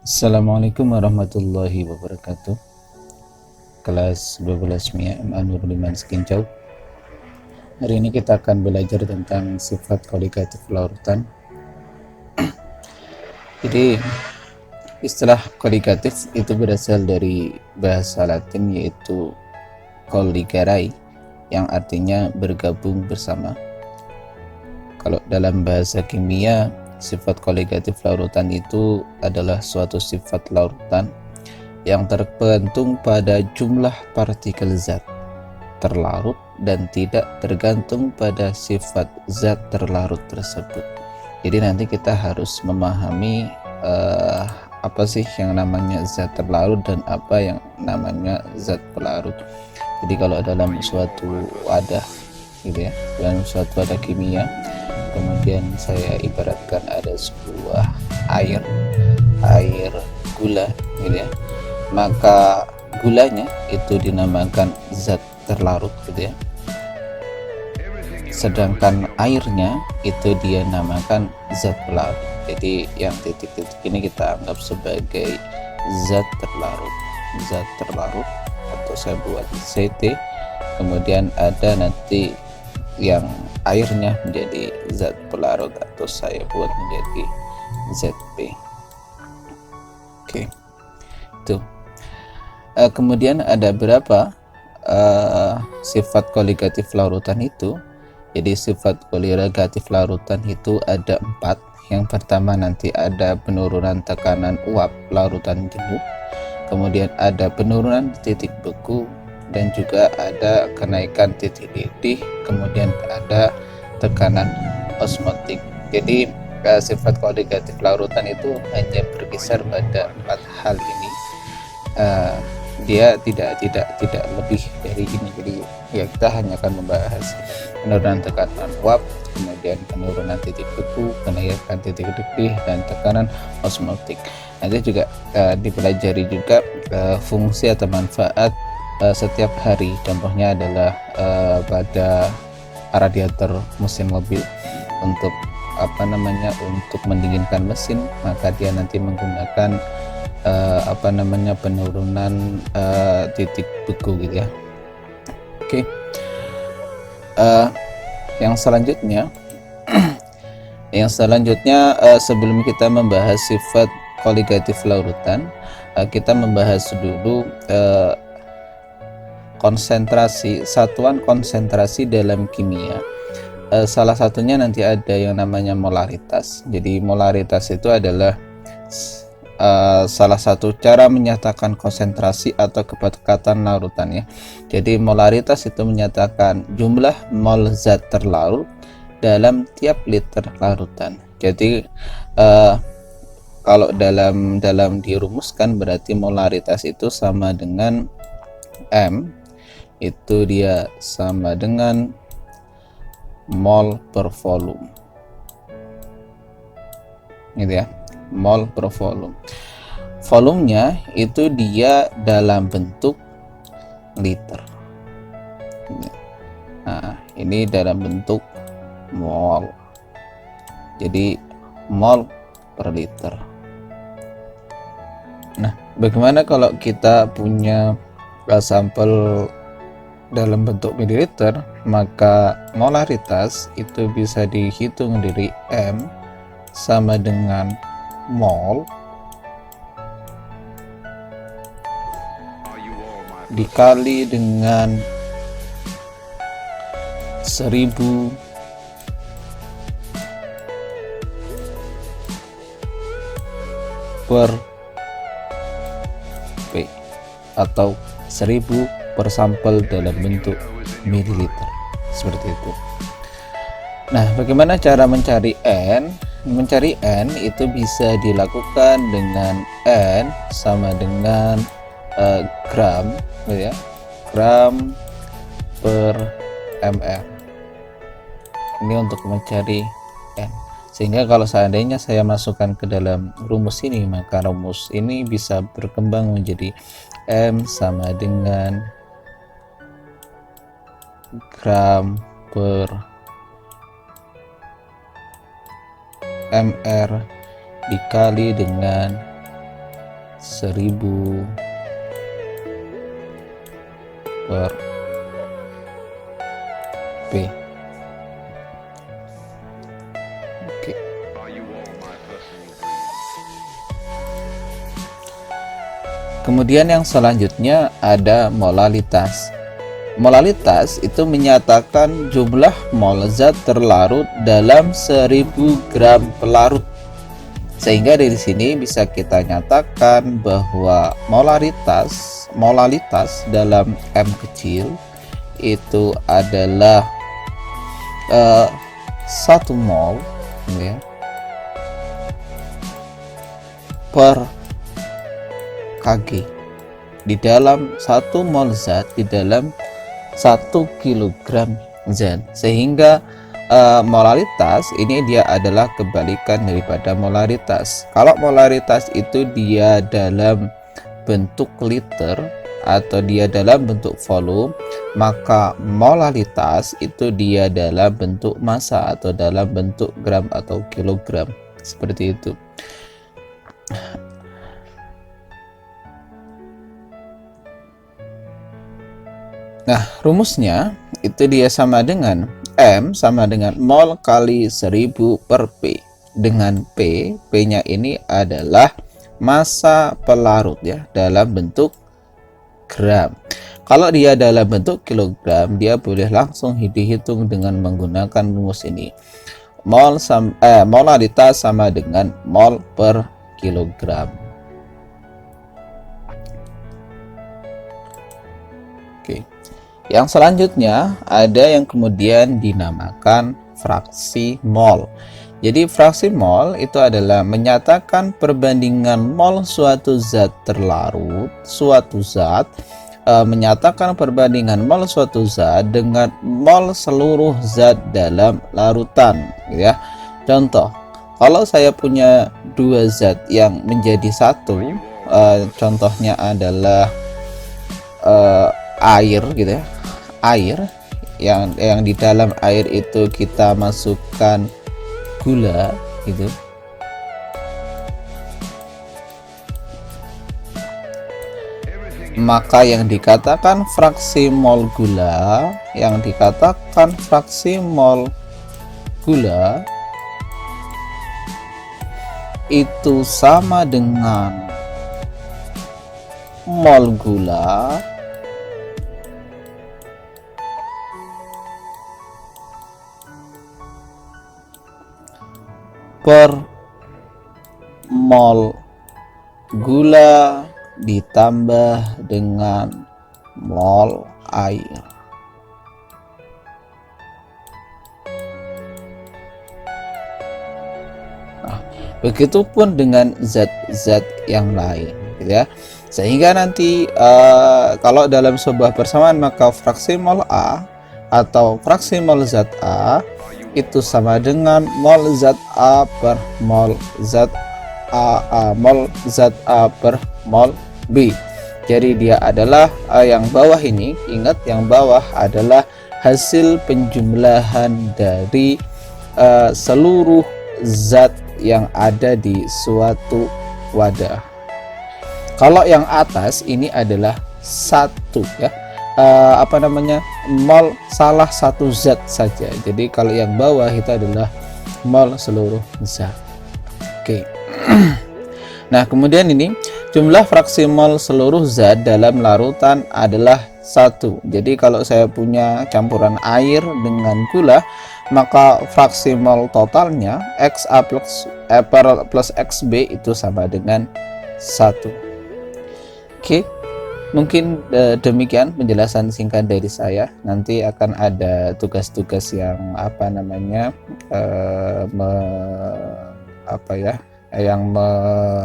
Assalamualaikum warahmatullahi wabarakatuh. Kelas 12 MIA MA Nur Liman Sekincau. Hari ini kita akan belajar tentang sifat koligatif larutan. Jadi istilah koligatif itu berasal dari bahasa Latin yaitu colligare yang artinya bergabung bersama. Kalau dalam bahasa kimia, sifat koligatif larutan itu adalah suatu sifat larutan yang tergantung pada jumlah partikel zat terlarut dan tidak tergantung pada sifat zat terlarut tersebut. Jadi nanti kita harus memahami apa sih yang namanya zat terlarut dan apa yang namanya zat pelarut. Jadi kalau dalam suatu wadah gitu ya, dalam suatu wadah kimia, kemudian saya ibaratkan ada sebuah air gula gitu ya, maka gulanya itu dinamakan zat terlarut gitu ya, sedangkan airnya itu dia namakan zat pelarut. Jadi yang titik-titik ini kita anggap sebagai zat terlarut atau saya buat CT, kemudian ada nanti yang airnya menjadi zat pelarut atau saya buat menjadi ZP. Oke, itu. Kemudian ada berapa sifat koligatif larutan itu? Jadi sifat koligatif larutan itu ada 4. Yang pertama nanti ada penurunan tekanan uap larutan jenuh, kemudian ada penurunan titik beku, dan juga ada kenaikan titik didih, kemudian ada tekanan osmotik. Jadi sifat koligatif larutan itu hanya berkisar pada 4 hal ini. Dia tidak lebih dari ini. Jadi ya kita hanya akan membahas penurunan tekanan uap, kemudian penurunan titik beku, kenaikan titik didih, dan tekanan osmotik. Nanti juga dipelajari juga fungsi atau manfaat setiap hari. Contohnya adalah pada radiator mesin mobil untuk untuk mendinginkan mesin, maka dia nanti menggunakan penurunan titik beku gitu ya. Oke. Yang selanjutnya sebelum kita membahas sifat koligatif larutan, kita membahas dulu satuan konsentrasi dalam kimia. Salah satunya nanti ada yang namanya molaritas. Jadi molaritas itu adalah salah satu cara menyatakan konsentrasi atau kepekatan larutan ya. Jadi molaritas itu menyatakan jumlah mol zat terlarut dalam tiap liter larutan. Jadi kalau dalam dirumuskan berarti molaritas itu sama dengan M, itu dia sama dengan mol per volume gitu ya, mol per volume. Volumenya itu dia dalam bentuk liter. Nah, ini dalam bentuk mol. Jadi mol per liter. Nah, bagaimana kalau kita punya sampel dalam bentuk mililiter? Maka molaritas itu bisa dihitung dari M sama dengan mol dikali dengan 1000 per P atau 1000 per sampel dalam bentuk mililiter, seperti itu. Nah, bagaimana cara mencari N? Mencari N itu bisa dilakukan dengan N sama dengan gram ya, gram per ml. Ini untuk mencari N. Sehingga kalau seandainya saya masukkan ke dalam rumus ini, maka rumus ini bisa berkembang menjadi M sama dengan gram per mr dikali dengan 1000 per P. Oke. Kemudian yang selanjutnya ada molalitas. Molalitas itu menyatakan jumlah mol zat terlarut dalam 1000 gram pelarut. Sehingga dari sini bisa kita nyatakan bahwa molalitas dalam M kecil itu adalah 1 mol ya, per kg di dalam 1 mol zat di dalam 1 kilogram zat. Sehingga molaritas ini dia adalah kebalikan daripada molaritas. Kalau molaritas itu dia dalam bentuk liter atau dia dalam bentuk volume, maka molaritas itu dia dalam bentuk massa atau dalam bentuk gram atau kilogram, seperti itu. Nah, rumusnya itu dia sama dengan M sama dengan mol kali 1000 per P, dengan P-nya ini adalah massa pelarut ya, dalam bentuk gram. Kalau dia dalam bentuk kilogram, dia boleh langsung dihitung dengan menggunakan rumus ini. Molaritas sama dengan mol per kilogram. Oke. Yang selanjutnya ada yang kemudian dinamakan fraksi mol. Jadi fraksi mol itu adalah menyatakan perbandingan mol suatu zat terlarut, menyatakan perbandingan mol suatu zat dengan mol seluruh zat dalam larutan, ya. Contoh, kalau saya punya 2 zat yang menjadi satu, contohnya adalah air, gitu ya. Air yang di dalam air itu kita masukkan gula, gitu. Maka yang dikatakan fraksi mol gula, itu sama dengan mol gula per mol gula ditambah dengan mol air. Nah, begitupun dengan zat-zat yang lain, gitu ya. Sehingga nanti kalau dalam sebuah persamaan, maka fraksi mol A atau fraksi mol zat A itu sama dengan mol zat A per mol zat A, mol zat A per mol B. Jadi dia adalah yang bawah ini, ingat yang bawah adalah hasil penjumlahan dari seluruh zat yang ada di suatu wadah. Kalau yang atas ini adalah satu, ya, mol salah satu zat saja. Jadi kalau yang bawah itu adalah mol seluruh zat. Oke. Nah, kemudian ini jumlah fraksi mol seluruh zat dalam larutan adalah 1. Jadi kalau saya punya campuran air dengan gula, maka fraksi mol totalnya XA plus XB itu sama dengan 1. Oke. Mungkin demikian penjelasan singkat dari saya. Nanti akan ada tugas-tugas yang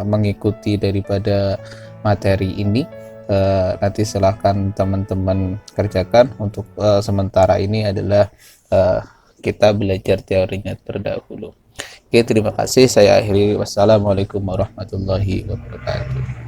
mengikuti daripada materi ini. Nanti silahkan teman-teman kerjakan. Untuk sementara ini adalah kita belajar teorinya terdahulu. Oke, terima kasih. Saya akhiri. Wassalamualaikum warahmatullahi wabarakatuh.